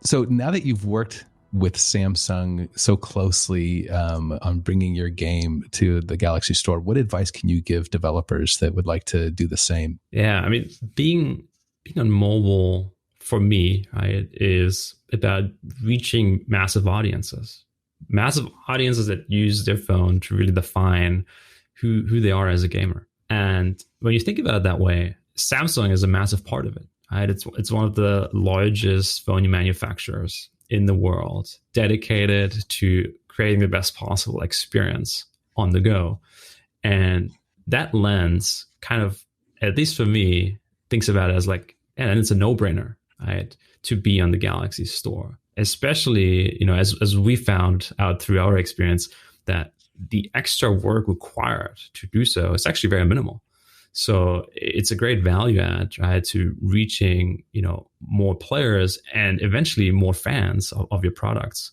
So now that you've worked with Samsung so closely on bringing your game to the Galaxy Store, what advice can you give developers that would like to do the same? Yeah, I mean, being on mobile for me, right, is about reaching massive audiences that use their phone to really define who they are as a gamer. And when you think about it that way, Samsung is a massive part of it. Right? It's one of the largest phone manufacturers in the world, dedicated to creating the best possible experience on the go. And that lens kind of, at least for me, thinks about it as like, and it's a no-brainer, right, to be on the Galaxy Store. Especially, as we found out through our experience, that the extra work required to do so is actually very minimal. So it's a great value add, right, to reaching, more players and eventually more fans of your products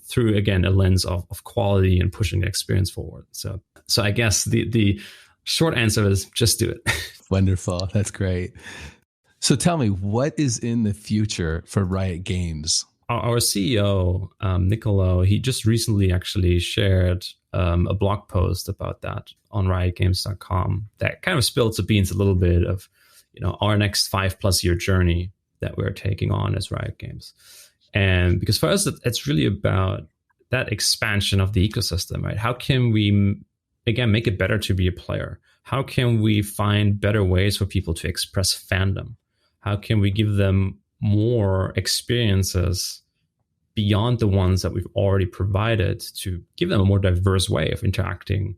through, again, a lens of quality and pushing the experience forward. So I guess the short answer is just do it. Wonderful. That's great. So tell me, what is in the future for Riot Games? Our CEO, Nicolo, he just recently actually shared a blog post about that on riotgames.com that kind of spills the beans a little bit of, our next 5+ year journey that we're taking on as Riot Games. And because for us, it's really about that expansion of the ecosystem, right? How can we, again, make it better to be a player? How can we find better ways for people to express fandom? How can we give them more experiences beyond the ones that we've already provided to give them a more diverse way of interacting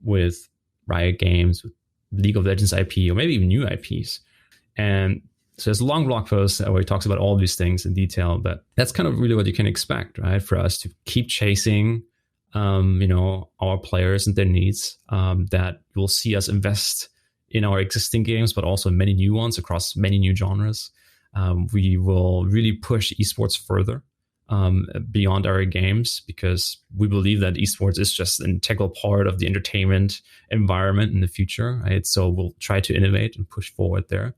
with Riot Games, with League of Legends IP, or maybe even new IPs? And so there's a long blog post where he talks about all these things in detail, but that's kind of really what you can expect, right? For us to keep chasing, our players and their needs, that you'll see us invest in our existing games, but also many new ones across many new genres. We will really push esports further beyond our games, because we believe that esports is just an integral part of the entertainment environment in the future, right? So we'll try to innovate and push forward there,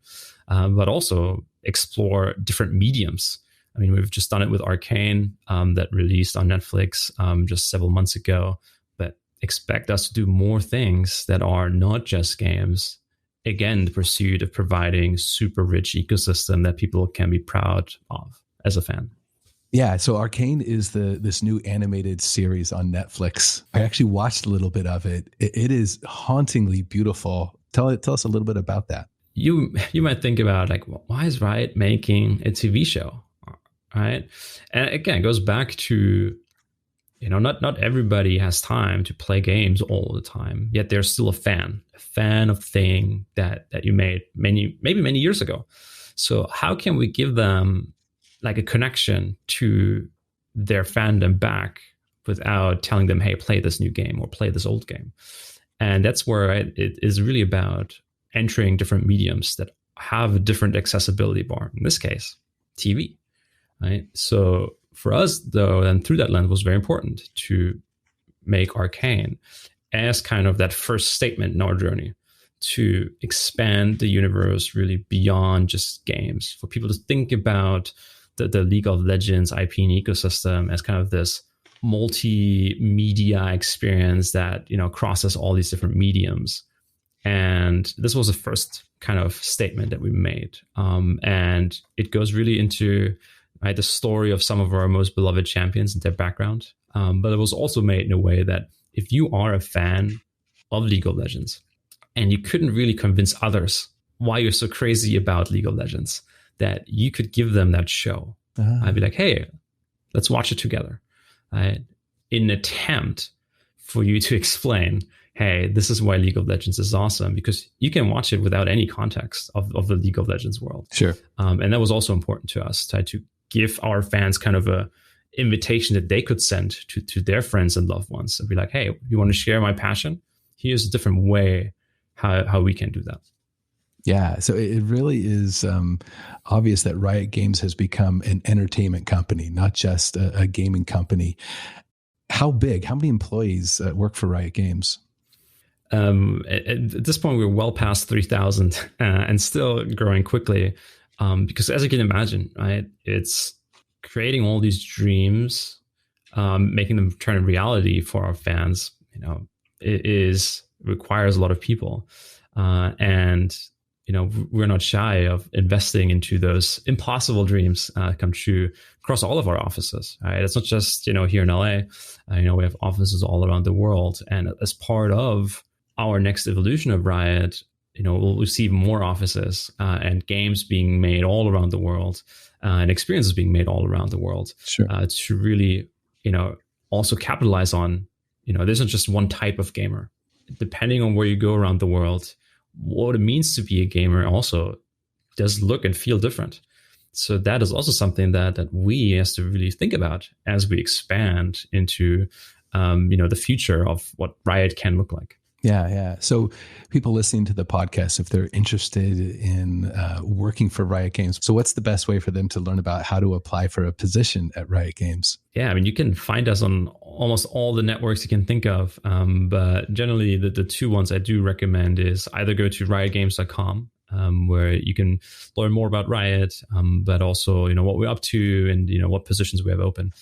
but also explore different mediums. I mean, we've just done it with Arcane that released on Netflix just several months ago, but expect us to do more things that are not just games. Again, the pursuit of providing super rich ecosystem that people can be proud of as a fan. Yeah, so Arcane is this new animated series on Netflix. I actually watched a little bit of it. It is hauntingly beautiful. Tell us a little bit about that. You might think about like, why is Riot making a TV show, right? And again, it goes back to, not everybody has time to play games all the time. Yet they're still a fan of the thing that you made many years ago. So how can we give them like a connection to their fandom back without telling them, hey, play this new game or play this old game? And that's where it is really about entering different mediums that have a different accessibility bar. In this case, TV, right? So for us, though, and through that lens, was very important to make Arcane as kind of that first statement in our journey to expand the universe really beyond just games, for people to think about the League of Legends IP and ecosystem as kind of this multimedia experience that crosses all these different mediums. And this was the first kind of statement that we made, and it goes really into the story of some of our most beloved champions and their background, but it was also made in a way that if you are a fan of League of Legends and you couldn't really convince others why you're so crazy about League of Legends, that you could give them that show. I'd be like, hey, let's watch it together. In an attempt for you to explain, hey, this is why League of Legends is awesome, because you can watch it without any context of the League of Legends world. Sure. And that was also important to us, to give our fans kind of a invitation that they could send to their friends and loved ones and be like, hey, you want to share my passion? Here's a different way how we can do that. Yeah, so it really is obvious that Riot Games has become an entertainment company, not just a gaming company. How big? How many employees work for Riot Games? At this point, we're well past 3,000 and still growing quickly, because as you can imagine, right, it's creating all these dreams, making them turn in reality for our fans. It requires a lot of people, and we're not shy of investing into those impossible dreams come true across all of our offices. Right? It's not just here in LA. We have offices all around the world, and as part of our next evolution of Riot, we'll receive more offices and games being made all around the world, and experiences being made all around the world. Sure. To really, also capitalize on, there's not just one type of gamer. Depending on where you go around the world, what it means to be a gamer also does look and feel different. So that is also something that we have to really think about as we expand into, the future of what Riot can look like. Yeah. So people listening to the podcast, if they're interested in working for Riot Games, so what's the best way for them to learn about how to apply for a position at Riot Games? Yeah, you can find us on almost all the networks you can think of. But generally, the two ones I do recommend is either go to riotgames.com, where you can learn more about Riot, but also, what we're up to and, what positions we have open.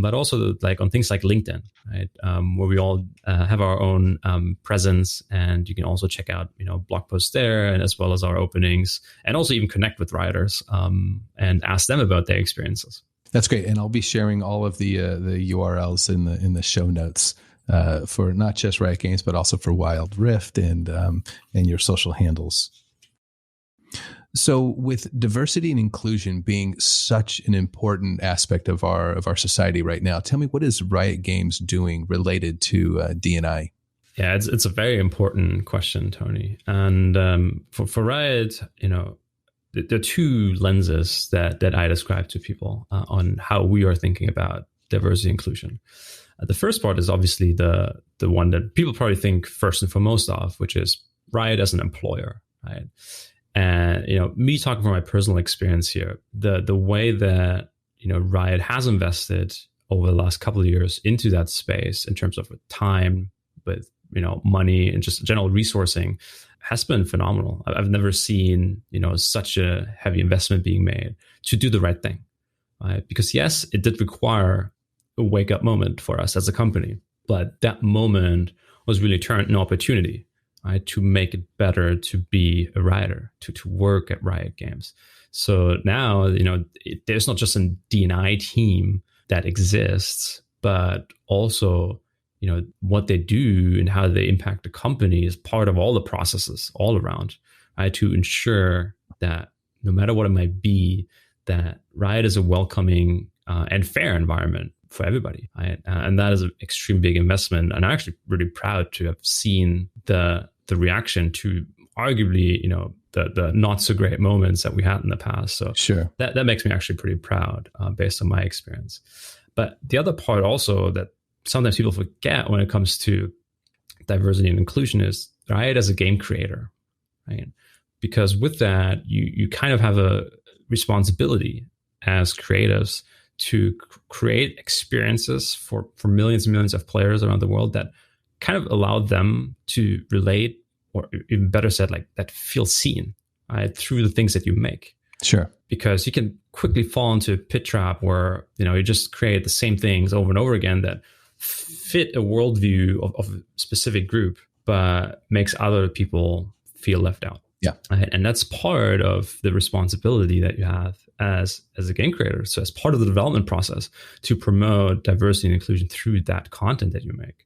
But also on things like LinkedIn, right? Where we all have our own presence, and you can also check out, blog posts there, and as well as our openings, and also even connect with writers and ask them about their experiences. That's great, and I'll be sharing all of the URLs in the show notes for not just Riot Games, but also for Wild Rift and your social handles. So with diversity and inclusion being such an important aspect of our society right now, tell me, what is Riot Games doing related to D&I? Yeah, it's a very important question, Tony. And for Riot, there are two lenses that I describe to people on how we are thinking about diversity and inclusion. The first part is obviously the one that people probably think first and foremost of, which is Riot as an employer, right? And, me talking from my personal experience here, the way that, Riot has invested over the last couple of years into that space in terms of time, with, money and just general resourcing has been phenomenal. I've never seen, such a heavy investment being made to do the right thing, right? Because yes, it did require a wake up moment for us as a company, but that moment was really turned an opportunity, right, to make it better to be a writer, to work at Riot Games. So now, there's not just a D&I team that exists, but also, what they do and how they impact the company is part of all the processes all around, right, to ensure that no matter what it might be, that Riot is a welcoming and fair environment for everybody, right? And that is an extremely big investment. And I'm actually really proud to have seen the reaction to arguably, the not so great moments that we had in the past. So sure, that makes me actually pretty proud based on my experience. But the other part also that sometimes people forget when it comes to diversity and inclusion is Riot as a game creator, right? Because with that, you kind of have a responsibility as creatives to create experiences for millions and millions of players around the world that kind of allow them to relate, or even better said, that feel seen, right, through the things that you make. Sure. Because you can quickly fall into a pit trap where, you just create the same things over and over again that fit a worldview of a specific group, but makes other people feel left out. Yeah. And that's part of the responsibility that you have as a game creator, so as part of the development process, to promote diversity and inclusion through that content that you make.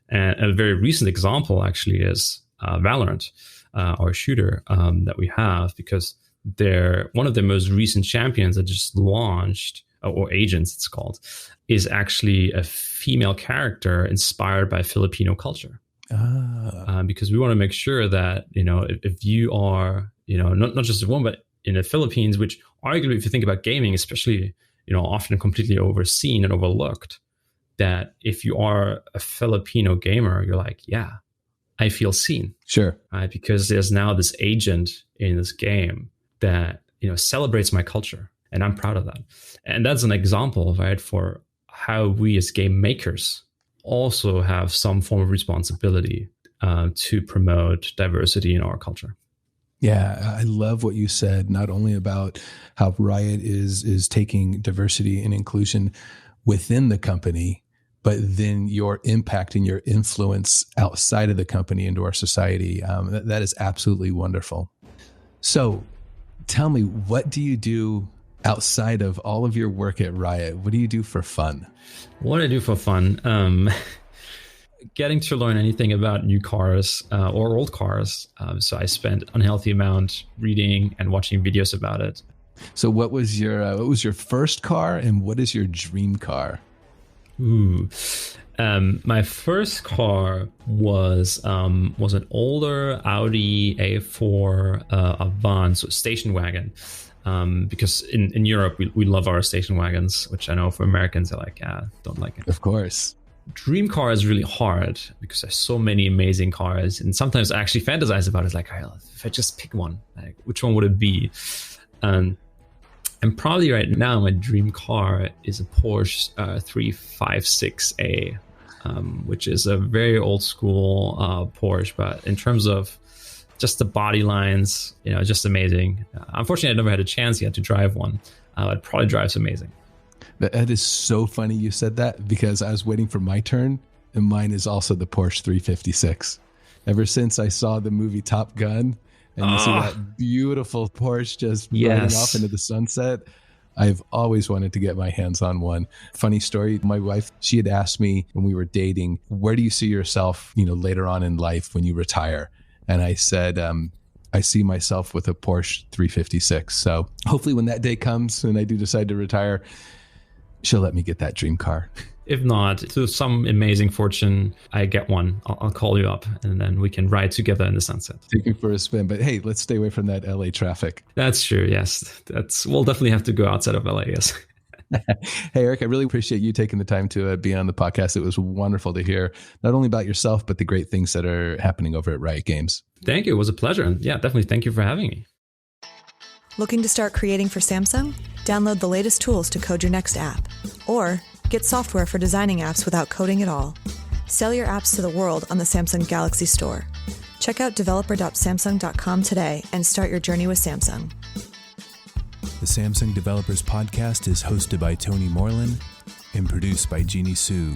And a very recent example actually is Valorant, our shooter that we have, because they're one of the most recent champions that just launched, or agents it's called, is actually a female character inspired by Filipino culture. Because we want to make sure that, if you are, not just a woman, but in the Philippines, which arguably, if you think about gaming, especially, often completely overseen and overlooked, that if you are a Filipino gamer, you're like, yeah, I feel seen. Sure. Right? Because there's now this agent in this game that, celebrates my culture. And I'm proud of that. And that's an example, right, for how we as game makers also have some form of responsibility to promote diversity in our culture. Yeah, I love what you said, not only about how Riot is taking diversity and inclusion within the company, but then your impact and your influence outside of the company into our society. That is absolutely wonderful. So tell me, what do you do outside of all of your work at Riot? What do you do for fun? What do I do for fun? Getting to learn anything about new cars or old cars. So I spent an unhealthy amount reading and watching videos about it. So what was your first car, and what is your dream car? My first car was an older Audi A4 Avant, so station wagon. Because in Europe, we love our station wagons, which I know for Americans are like, yeah, don't like it. Of course. Dream car is really hard because there's so many amazing cars. And sometimes I actually fantasize about it. Like, if I just pick one, like, which one would it be? And probably right now, my dream car is a Porsche 356A, which is a very old school Porsche. But in terms of just the body lines, just amazing. Unfortunately, I never had a chance yet to drive one. It probably drives amazing. That is so funny you said that, because I was waiting for my turn, and mine is also the Porsche 356. Ever since I saw the movie Top Gun, and you see that beautiful Porsche just riding off into the sunset, I've always wanted to get my hands on one. Funny story, my wife, she had asked me when we were dating, where do you see yourself, later on in life when you retire? And I said, I see myself with a Porsche 356. So hopefully when that day comes and I do decide to retire, she'll let me get that dream car. If not, to some amazing fortune, I get one. I'll call you up, and then we can ride together in the sunset. Take you for a spin. But hey, let's stay away from that LA traffic. That's true, yes. We'll definitely have to go outside of LA, yes. Hey, Eric, I really appreciate you taking the time to be on the podcast. It was wonderful to hear not only about yourself, but the great things that are happening over at Riot Games. Thank you. It was a pleasure. And yeah, definitely thank you for having me. Looking to start creating for Samsung? Download the latest tools to code your next app. Or get software for designing apps without coding at all. Sell your apps to the world on the Samsung Galaxy Store. Check out developer.samsung.com today and start your journey with Samsung. The Samsung Developers Podcast is hosted by Tony Moreland and produced by Jeannie Sue.